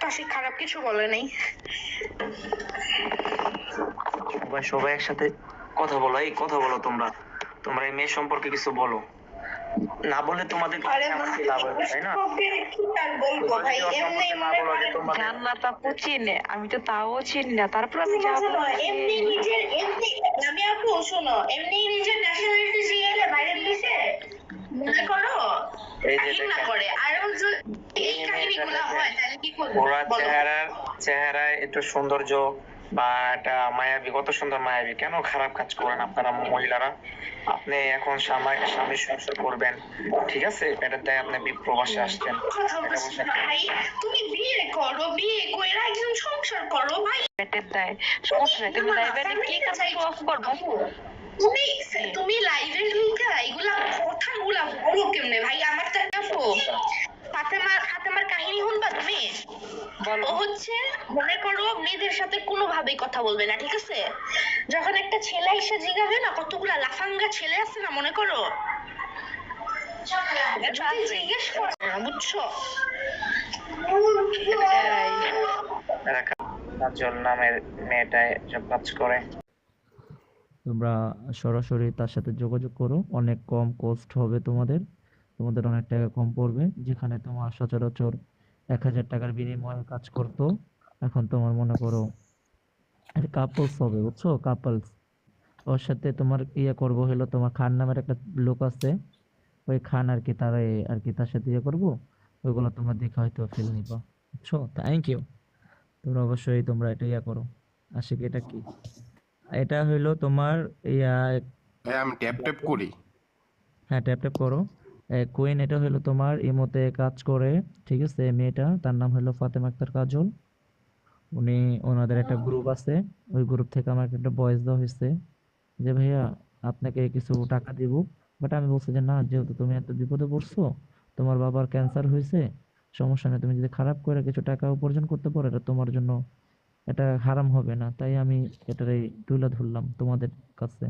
তাসি খারাপ কিছু বলে নাই। সবাই একসাথে কথা বলো, এই কথা বলো তোমরা তোমরা এই মেয়ে সম্পর্কে কিছু বলো, না বলে তোমাদের লাভ হবে তাই না? জান্নাত আপু চিনে, আমি তো তাও চিনি না, তারপর আমি যাবো এমনি নিজের আমি আপু শোনো, এমনি নিজের ন্যাশনালিটি জিএলে বাইরে দিছে মনে করো না করে। আর এই কাহিনীগুলো হয় তাহলে কি করব? ওরা চেহারায় একটু সৌন্দর্য বা একটা মায়াবী, কত সুন্দর মায়াবী, কেন খারাপ কাজ করেন আপনারা মহিলারা? আপনি এখন স্বামী সংসার করবেন, ঠিক আছে, পেটের দায়ে আপনি বিপ্রবাসে আসছেন, ভাই তুমি বিয়ে করো, বিয়ে কইরা একজন সংসার করো ভাই। পেটের দায় সমস্যা নাই, তুমি লাইভে কি কাজ অফ করবো? তুমি লাইভে ঢুকা এগুলা কথাগুলা বলো কেমনে ভাই? আমার তো একটা ফাতেমার কাহিনী শুনবা তুমি? ও হচ্ছে মনে করো মেয়েদের সাথে কোনোভাবেই কথা বলবে না, ঠিক আছে? যখন একটা ছেলে এসে জিজ্ঞাসা না, কতগুলা লাফাঙ্গা ছেলে আছে না মনে করো, যদি জিজ্ঞেস করো বুঝছো, কাজল নামের মেয়েটা এসব কাজ করে। তোমরা সরাসরি তার সাথে যোগাযোগ করো, অনেক কম কস্ট হবে তোমাদের অনেক টাকা কম পড়বে। যেখানে তোমার সচরাচর 1000 টাকার বিনিময়ে কাজ করতো, এখন তোমার মনে করো কাপলস হবে, বুঝছো, কাপলস। ওর সাথে তোমার করবো হলো, তোমার খান নামের একটা লোক আছে, ওই খান আর কি, তার সাথে করবো। ওইগুলো তোমরা দেখে হয়তো ফেল নিবা, বুঝছো। Thank you. তোমরা অবশ্যই তোমরা এটা করো। আশিক, এটা কি? এটা হইলো তোমার ইয়া আমি ট্যাপ ট্যাপ করি। হ্যাঁ, ট্যাপ ট্যাপ করো। কুইন, এটা হলো তোমার ইমোতে কাজ করে, ঠিক আছে। মেয়েটা, তার নাম হলো ফাতেমা আক্তার কাজল। ওনাদের একটা গ্রুপ আছে, ওই গ্রুপ থেকে আমাকে একটা ভয়েস দেওয়া হয়েছে যে ভাইয়া আপনাকে কিছু টাকা দিব। বাট আমি বলছি যে না, যেহেতু তুমি এত বিপদে পড়ছো, তোমার বাবার ক্যান্সার হয়েছে, সমস্যা নেই, তুমি যদি খারাপ করে কিছু টাকা উপার্জন করতে পারো, এটা তোমার জন্য এটা হারাম হবে না, তাই আমি এটারই তুলে ধরলাম তোমাদের কাছে।